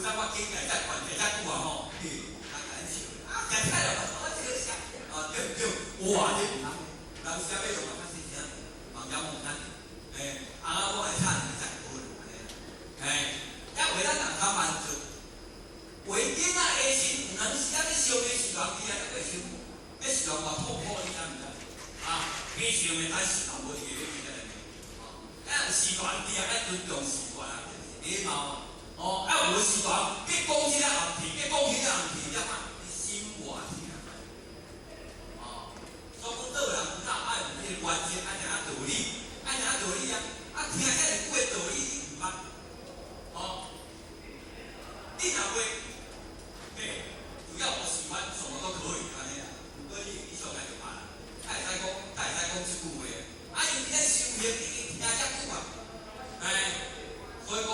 知我经济才管者才久啊吼，他敢笑啊，食菜了，我这个笑啊，对，哇，这唔通，人写要用啊，较细声，望了望咱，我会趁才好安尼，要为咱人较满足。为囡仔的心，有能时啊，你烧的时阵，你还在烧，那时阵我痛苦，你知唔知？平常的咱时段无去个，你知影有时段你也爱尊重时段啊，礼貌有时段别讲这个红皮，别讲迄个红皮，了你心活痛所以讲做人有哪爱有迄个原则，爱知影道理，爱知影道理听起来有道理，你唔捌你若话。只要我喜欢，什么都可以安尼啦。如果你上来就怕啦，他会使讲一句话，伊伫咧修行已经听遮久啊，所以讲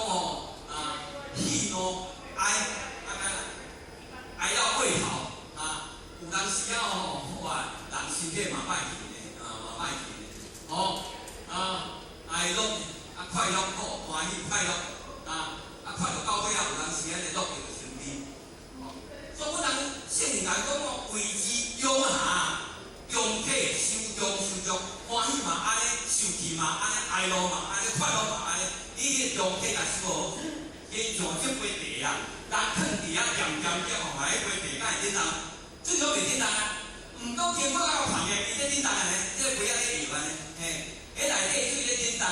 喜怒哀到过头有当时啊人身体嘛歹去咧，嘛歹去咧，哀乐快乐欢喜快乐快乐到尾有当时咧乐就生气。所以，咱圣人来讲为之养下，养体修中，欢喜嘛安尼，受气嘛安尼，哀乐嘛安尼，快乐嘛安尼，你迄养体若修好，伊像这杯茶人囥伫遐咸咸叫迄杯茶敢会点人？最少袂点人啊！毋过经过有旁边伊在点人呢，这个杯仔咧摇安尼，迄内底水咧点人，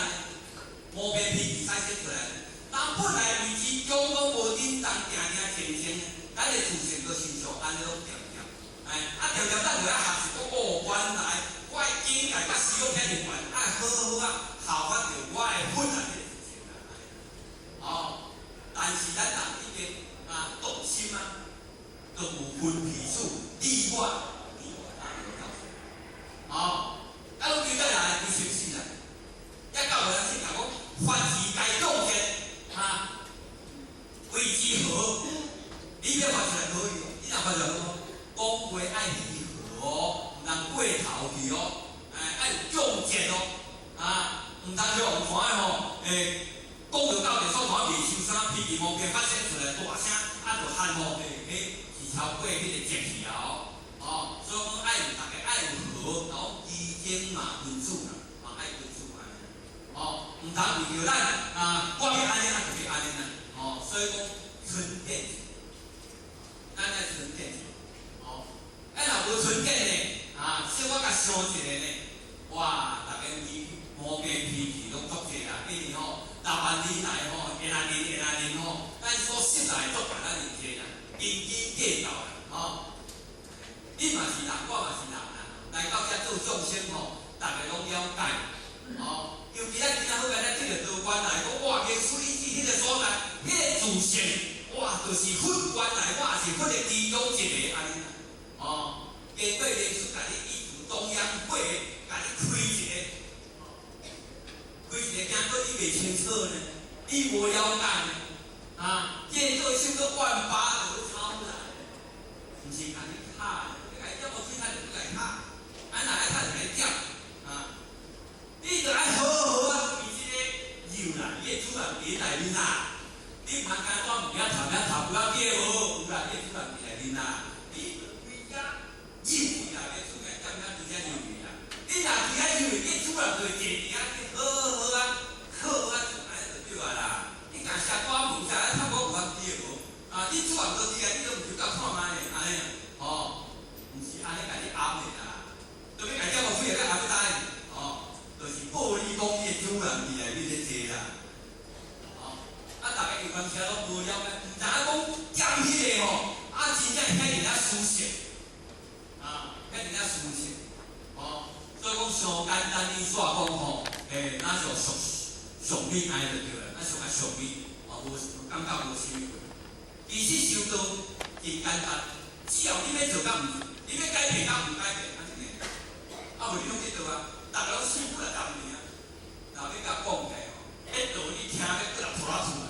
无变脾气产生出来。人本来为之养都无点人，定前。咱的自信个心上安尼拢掂掂，掂咱就要学习讲原来我的境界甲使用遐尼悬，好效法着我的本来的自信但是咱人已经动心就有分彼此，你我大家都搞咱拢对待来对心事啦，要教人先讲凡事该用的为之何？你要发出来可以你若发出来讲话爱离合毋通过头去爱有重节毋通像红看的讲到到地所看未收啥，脾气毛病发生出来大声就喊是超过迄个节气所以讲爱有大家爱有和，然后以经嘛分主爱分主毋通为着咱我要安尼就要安尼所以讲纯电。咱来纯电若无纯电呢小我甲想一个呢，哇，大家毛病脾气拢足济啦，因为6万年来下年咱所识来足把咱认济啦，斤斤计较啦你嘛是人，我嘛是人来到遮做众生大家拢了解尤其咱今仔好咱这个道观来讲，哇，耶稣伊迄个所在，迄个自信。哇，就是佛原来我也是佛的其中一个安尼经过耶稣甲你依附中央会，甲你开一个经过你袂清楚呢，你无了解呢见做修个万法得超然，毋是甲你卡的，你甲伊叫无其他就不甲伊卡，若爱卡就甲伊点你着爱好为这个由啦，伊的主人伫内面你唔通干我唔要头不要叫有啦，你主人伫内面你规家入去啦，你主人干规家入去啦，你若规家入去，你主人就坐伫遐，好就安尼就对啦。你若写我问下，他我有法叫你主人都伫遐，你都唔就甲看卖安尼毋是安尼甲你压的啦，就要甲叫我非要甲压要答就是报你讲你的主人伫内面咧坐啦。大家有关系拢无了解，毋知影讲减迄个真正遐尔舒适遐尔舒适所以讲上简单你煞讲咱就上美安尼就对啦，咱上美无感觉无啥物。其实修道真简单，只要你要做甲毋做，你要改变甲毋改变，安尼无你拢去做大家拢辛苦了10年然后你甲讲起迄道理听要搁来拖出来。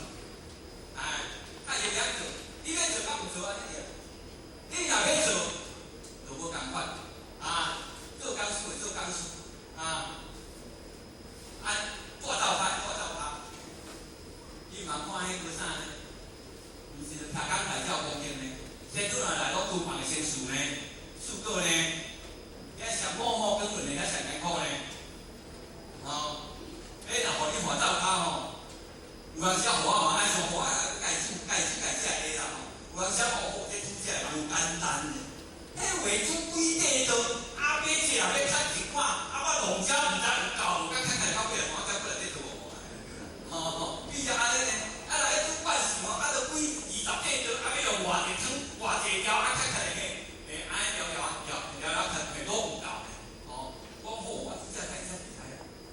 要做，你要做甲毋做安尼你若要做，就无共款做工事就做工事带走拍，你嘛看迄无啥呢？毋是就拍工来照公斤呢？这阵来拢厨房的先数呢，数个呢，遐上默默跟人遐上艰苦呢，若互你换灶骹吼，有人时互我嘛爱想，互我家下下啦吼，有人时互这煮起来无简单呢。迄画煮几块刀，阿伯吃要看情况，我弄遮毋知有够无，甲看到尾来看，才过来这做无。比较安尼呢，来煮惯事吼，就几20块刀，要用偌济汤、偌济料，看来安尼聊看很多有够的。我好，我煮遮太厉害，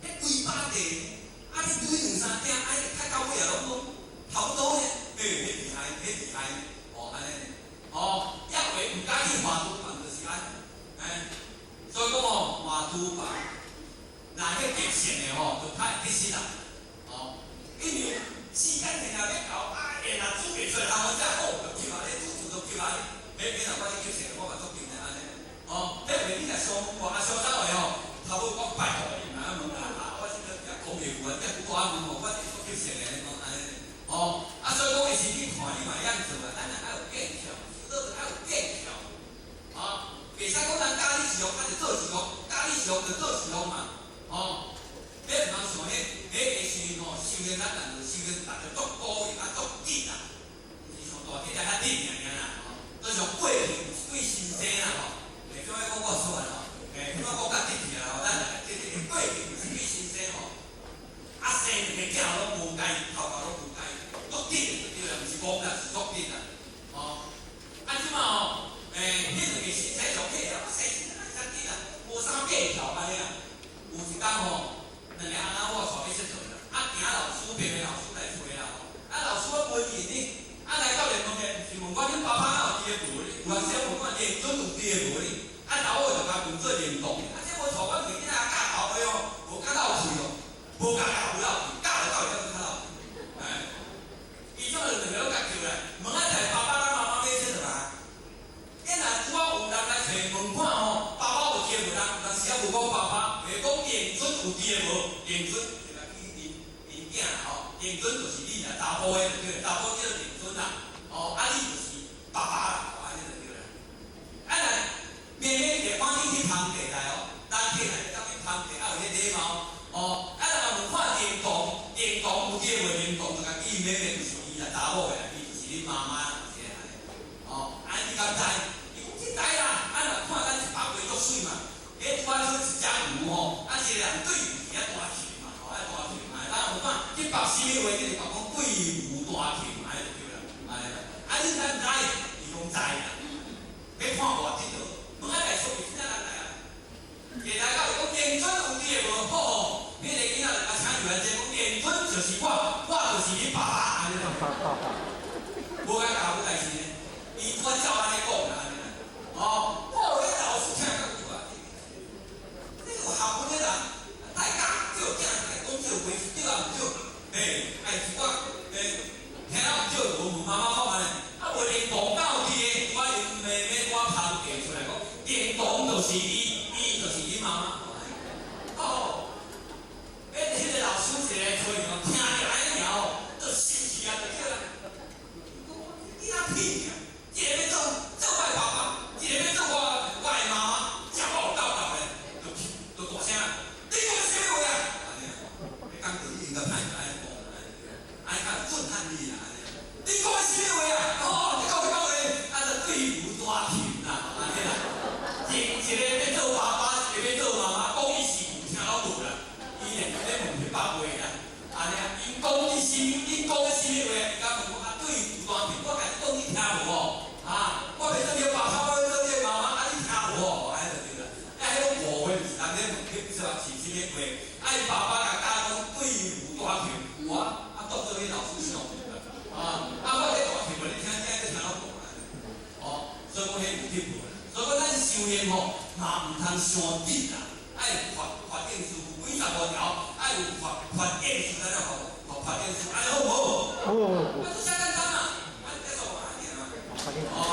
迄几百块，你煮2、3鼎，看到尾啊，拢差不多呢。迄厉害，安尼。一回唔敢去换厨房就是安尼，所以讲换厨房，若迄极限的就较会得失啦，因为时间定要到，然后煮袂出来，我才好就叫你煮就叫你，若我去极限，我嘛做紧的安尼，迄回你若上我上早的差不多我拜托你，问我这个也讲袂赴啊，这古话问我是做极限的安尼，所以讲有时你看你嘛会晓做啊，咱还有技巧。还有技巧，袂使讲咱家己是用，就做是用，家己是用就做是用嘛，你毋通想迄个时阵修炼咱人就修炼，逐个足高的足紧啦，毋是像大体在遐顶啦，都像过去对新生啦袂怎爱讲我错啦怎么讲较得体啦咱过去是对新生生一个囝拢无介意，头壳拢无介意，足紧就对啦，毋是讲啦，是足紧啦，即马迄两个新生上起啊，生生啥紧啊，无啥计条安尼啊。有一天两个阿仔我带去佚佗啦，行老师别个老师来找啦老师我问伊呢，来到联盟的，是问我恁爸爸哪有伫咧无哩？有人时问我连准有伫咧无哩？老我就甲问做联盟，这无带我去囡仔教头的无教老师无教教有老师，教就教会教老师，伊种两个拢甲叫来，问在爸爸妈妈买佚佗啊？若有人来找问看爸爸有伫无？人时啊有讲爸爸，袂讲连准有伫无？连准就来去因囝啦连准就是你啦，查甫的就对，查甫叫连准啦，你就是爸爸啦，安尼就对啦。若妹妹伫欢喜去旁地来咱客来走去旁地，有迄礼貌若问看连同有伫无？连同就甲记妹妹就是伊啦，查某的啦，伊就是恁妈妈啦，是安尼。安尼你敢知？知啦，若看咱一百岁足水嘛，迄拄仔出一只牛一个人对牛是遐大气嘛，大气嘛，有看去白死话，就是讲对牛大气嘛，安尼就对啦，你敢知？伊讲知啦，要看偌佚佗，问来说明真人来啊，来到伊讲连准有伫无？好，迄个囡仔来请有来者讲连准就是我就是你爸爸，安尼啦，无甲教我代志呢，伊拄仔照安尼讲啦。我迄老师听讲有啊，你有学问的人，大家叫囝来讲叫话是对啊，毋对？是我听到毋对，无妈妈讲安尼，无连同到伫个，我因妹妹我旁提出来讲，连同就是伊就是你妈妈。迄个老师一个吹听着安尼尔就心气啊，就叫啦，你哪屁啊？一个要做我爸爸。一个要做我的妈妈，食我有教导的，就大声，你讲啥物话啊？安尼你讲对应该歹安尼讲，安尼讲震撼你啦，你讲啥物话啊？你讲的，就对牛大甜啦，安尼啦。一个要做爸爸，一个要做妈妈，讲伊是牛听到无啦？伊连在问去百话啦，安尼啊？因讲伊讲的啥物话？伊甲问我对牛大甜，我甲你讲你听无？我袂做你爸爸，我袂做你妈妈，你听无？安尼就对啦。迄种误会，人咧问起是啥物话？伊爸爸甲家讲对牛大甜，我当做迄老师上课啦。我迄大甜无你听，听到无啦？所以讲迄有铁无啦。所以讲咱修炼嘛毋通伤紧啦，法定师傅几15条，有法定师咱就法定师，安尼好无？好。这相简单嘛，安尼做嘛安尼啊？